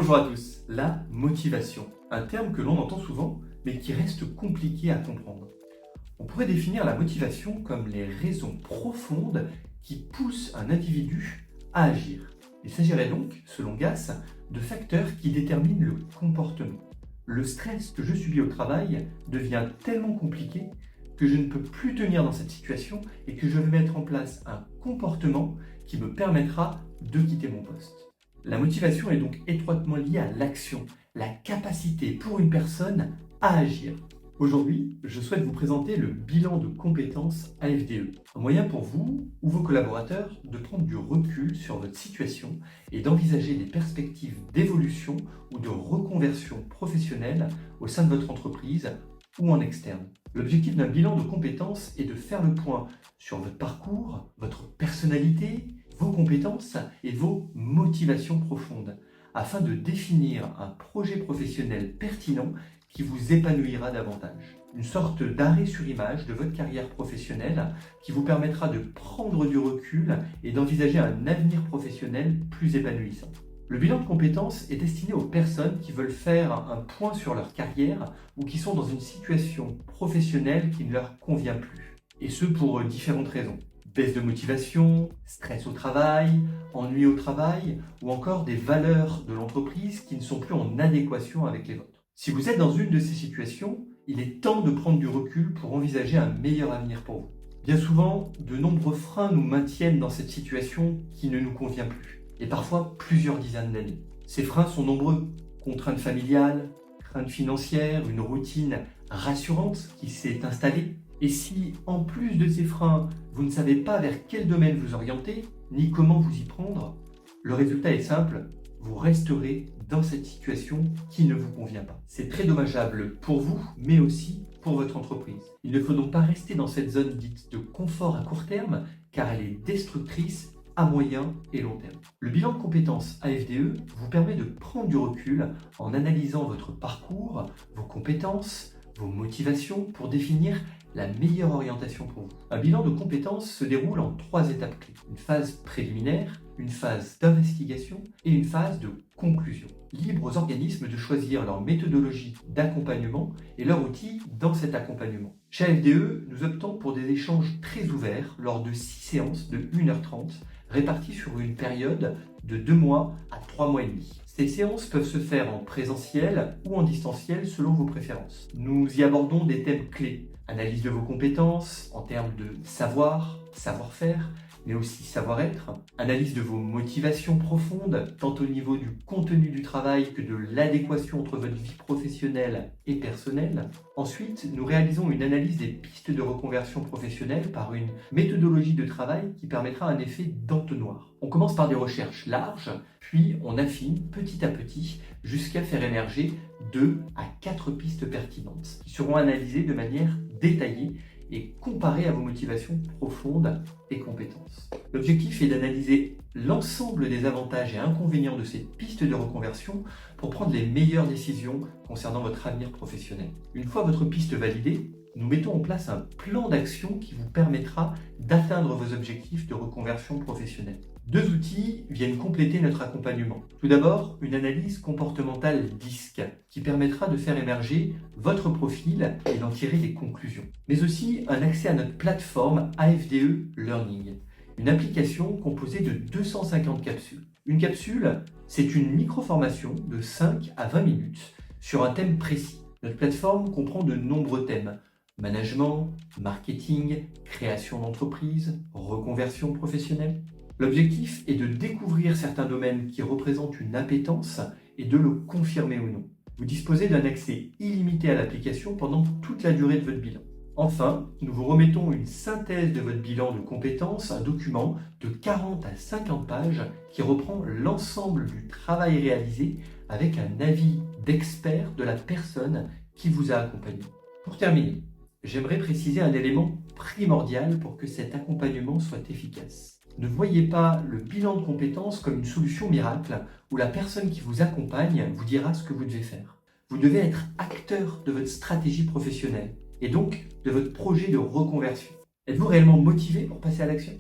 Bonjour à tous. La motivation, un terme que l'on entend souvent, mais qui reste compliqué à comprendre. On pourrait définir la motivation comme les raisons profondes qui poussent un individu à agir. Il s'agirait donc, selon Gass, de facteurs qui déterminent le comportement. Le stress que je subis au travail devient tellement compliqué que je ne peux plus tenir dans cette situation et que je vais mettre en place un comportement qui me permettra de quitter mon poste. La motivation est donc étroitement liée à l'action, la capacité pour une personne à agir. Aujourd'hui, je souhaite vous présenter le bilan de compétences AFDE, un moyen pour vous ou vos collaborateurs de prendre du recul sur votre situation et d'envisager des perspectives d'évolution ou de reconversion professionnelle au sein de votre entreprise ou en externe. L'objectif d'un bilan de compétences est de faire le point sur votre parcours, votre personnalité, vos compétences et vos motivations profondes, afin de définir un projet professionnel pertinent qui vous épanouira davantage. Une sorte d'arrêt sur image de votre carrière professionnelle qui vous permettra de prendre du recul et d'envisager un avenir professionnel plus épanouissant. Le bilan de compétences est destiné aux personnes qui veulent faire un point sur leur carrière ou qui sont dans une situation professionnelle qui ne leur convient plus. Et ce pour différentes raisons. Baisse de motivation, stress au travail, ennui au travail ou encore des valeurs de l'entreprise qui ne sont plus en adéquation avec les vôtres. Si vous êtes dans une de ces situations, il est temps de prendre du recul pour envisager un meilleur avenir pour vous. Bien souvent, de nombreux freins nous maintiennent dans cette situation qui ne nous convient plus, et parfois plusieurs dizaines d'années. Ces freins sont nombreux. Contraintes familiales, craintes financières, une routine rassurante qui s'est installée. Et si, en plus de ces freins, vous ne savez pas vers quel domaine vous orienter, ni comment vous y prendre, le résultat est simple, vous resterez dans cette situation qui ne vous convient pas. C'est très dommageable pour vous, mais aussi pour votre entreprise. Il ne faut donc pas rester dans cette zone dite de confort à court terme, car elle est destructrice à moyen et long terme. Le bilan de compétences AFDE vous permet de prendre du recul en analysant votre parcours, vos compétences, vos motivations pour définir la meilleure orientation pour vous. Un bilan de compétences se déroule en 3 étapes clés. Une phase préliminaire, une phase d'investigation et une phase de conclusion. Libre aux organismes de choisir leur méthodologie d'accompagnement et leur outil dans cet accompagnement. Chez AFDE, nous optons pour des échanges très ouverts lors de 6 séances de 1h30 réparties sur une période de 2 mois à 3 mois et demi. Ces séances peuvent se faire en présentiel ou en distanciel selon vos préférences. Nous y abordons des thèmes clés. Analyse de vos compétences en termes de savoir, savoir-faire, mais aussi savoir-être. Analyse de vos motivations profondes, tant au niveau du contenu du travail que de l'adéquation entre votre vie professionnelle et personnelle. Ensuite, nous réalisons une analyse des pistes de reconversion professionnelle par une méthodologie de travail qui permettra un effet d'entonnoir. On commence par des recherches larges, puis on affine petit à petit jusqu'à faire émerger 2 à 4 pistes pertinentes qui seront analysées de manière détaillée et comparées à vos motivations profondes et compétences. L'objectif est d'analyser l'ensemble des avantages et inconvénients de ces pistes de reconversion pour prendre les meilleures décisions concernant votre avenir professionnel. Une fois votre piste validée, nous mettons en place un plan d'action qui vous permettra d'atteindre vos objectifs de reconversion professionnelle. 2 outils viennent compléter notre accompagnement. Tout d'abord, une analyse comportementale DISC qui permettra de faire émerger votre profil et d'en tirer des conclusions. Mais aussi un accès à notre plateforme AFDE Learning, une application composée de 250 capsules. Une capsule, c'est une micro-formation de 5 à 20 minutes sur un thème précis. Notre plateforme comprend de nombreux thèmes: management, marketing, création d'entreprise, reconversion professionnelle. L'objectif est de découvrir certains domaines qui représentent une appétence et de le confirmer ou non. Vous disposez d'un accès illimité à l'application pendant toute la durée de votre bilan. Enfin, nous vous remettons une synthèse de votre bilan de compétences, un document de 40 à 50 pages qui reprend l'ensemble du travail réalisé avec un avis d'expert de la personne qui vous a accompagné. Pour terminer, j'aimerais préciser un élément primordial pour que cet accompagnement soit efficace. Ne voyez pas le bilan de compétences comme une solution miracle où la personne qui vous accompagne vous dira ce que vous devez faire. Vous devez être acteur de votre stratégie professionnelle et donc de votre projet de reconversion. Êtes-vous réellement motivé pour passer à l'action ?